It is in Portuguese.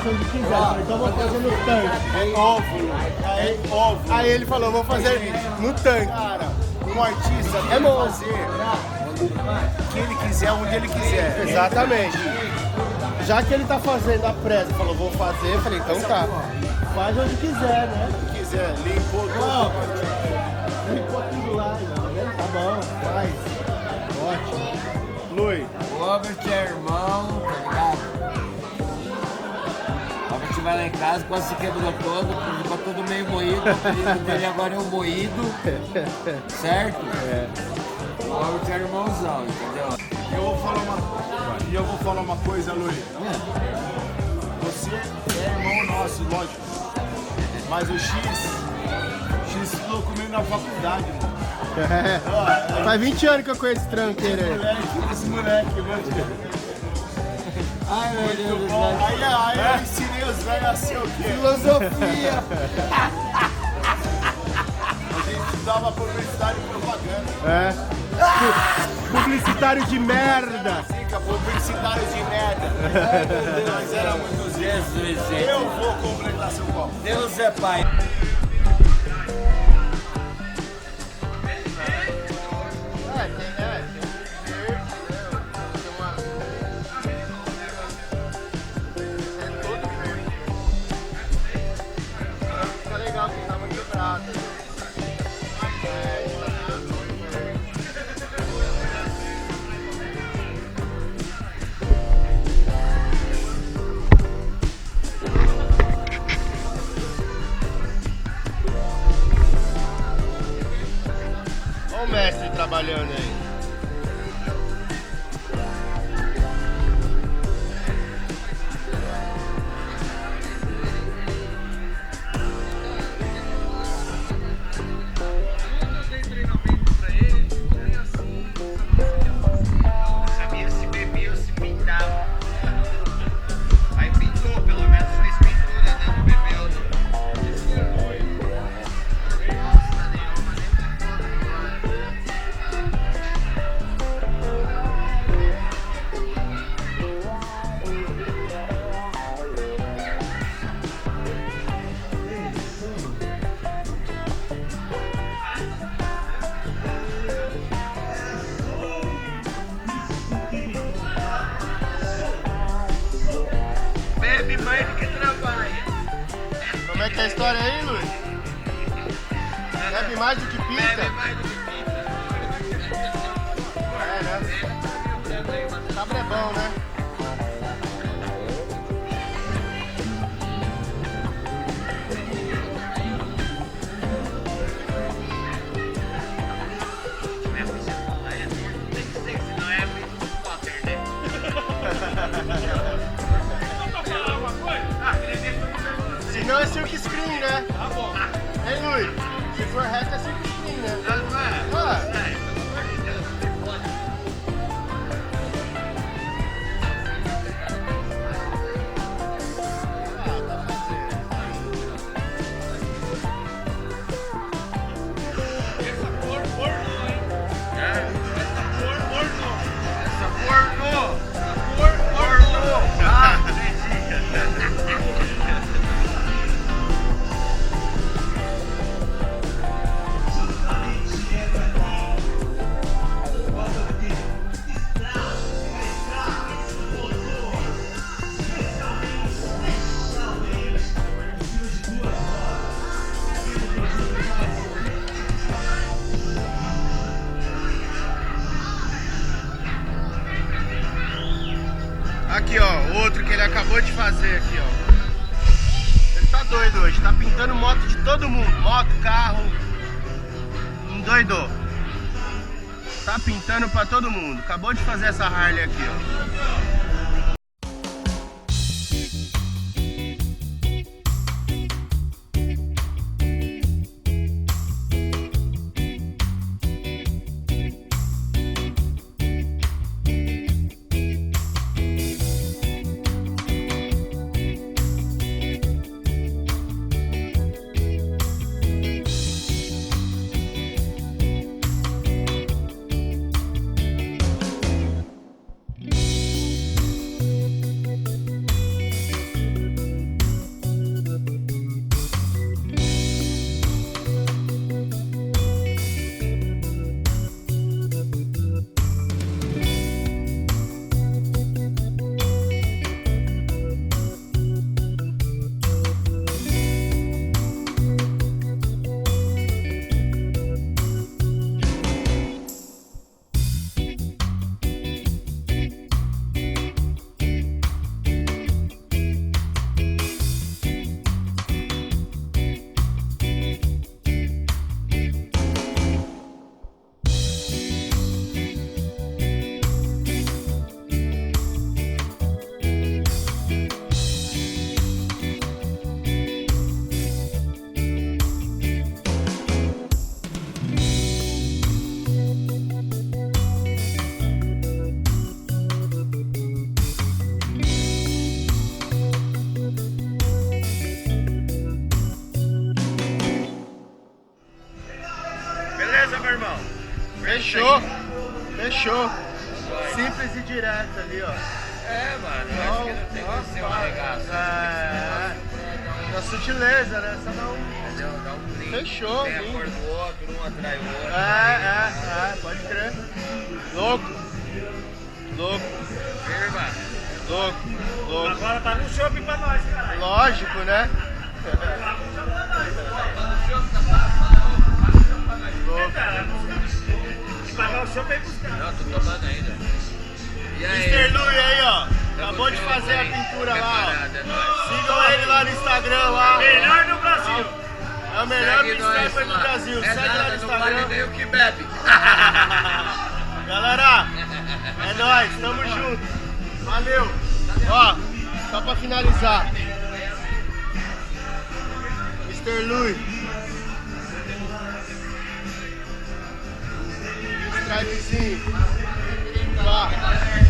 faço onde quiser. Então vou fazer no tanque. É óbvio. Aí ele falou, vou fazer no tanque. Cara, um artista É tem que bom. fazer o que ele quiser, onde ele quiser. Exatamente. Já que ele tá fazendo a presa, falou, vou fazer, eu falei, então tá. Faz onde quiser, né? Se quiser, limpou tudo. Ficou tudo lá, né? Tá bom, faz. Ótimo. Lui. O Robert é irmão, tá ligado? O Robert vai lá em casa, quase se quebrou todo, ficou todo meio moído. O apelido dele agora é o moído, certo? É. O Robert é irmãozão, entendeu? Eu vou falar uma coisa, Luiz. Você é irmão nosso, lógico. Mas o X estudou comigo na faculdade, mano. Faz 20 anos que eu conheço esse tranqueiro aí. Esse moleque, mano. Ai, meu Deus do céu. Aí eu ensinei os velhos a ser o quê? Filosofia. A gente estudava publicidade e propaganda. É. Publicitário de merda. Fica publicitário de merda. Mas era muito Jesus, gente. Eu vou completar seu copo. Deus é pai. Fica legal que tava quebrado. Olha o mestre trabalhando aí. Sabia se bebia ou se pintava. Aí pintou, pelo menos fez pintura, né? Não bebeu. Nossa, nenhuma, bebe mais do que trabalha. Como é que é a história aí, Luiz? Bebe mais do que Bebe pinta? mais do que pinta. É, né? Cabra é bom, né? Tem que ser, senão é muito Potter, né? Se não é silk screen, né? Tá bom. Hein, Luiz? Se for reto é silk screen, né? Não é? Ah. É, pelo amor de Deus, você pode. Essa cor ornou, hein? Essa cor ornou. Essa cor ornou. Ah, Aqui, ó, o outro que ele acabou de fazer aqui, ó. Ele tá doido hoje, tá pintando moto de todo mundo. Moto, carro. Endoidou. Tá pintando pra todo mundo. Acabou de fazer essa Harley aqui, ó. Fechou. Fechou. Simples e direto ali, ó. É, mano, eu acho que não tem que ser um arregaço. Na sutileza, né? Só dá um... Entendeu? Dá um brinco. Fechou, Tem a lindo. cor do outro, um atrai o outro. Pode crer. Louco. Louco. Firma. Louco. Louco. Agora tá no shopping pra nós, caralho. Lógico, né? Louco. Pagar o shopping aí buscar. Não, tô tomando ainda. E aí? Mr. Lui aí, ó. Tamo Acabou de junto, fazer a hein? pintura lá, Preparado, é ó. nóis. Sigam ele lá no Instagram lá. Melhor do Brasil. É o melhor Segue nós, pinstriper do mano. Brasil. É Segue lá no nada, não vale Instagram. nem o que bebe. Galera, é nóis, tamo junto. Valeu. Ó, só pra finalizar. Mr. Lui. Pinstripezinho. Ó.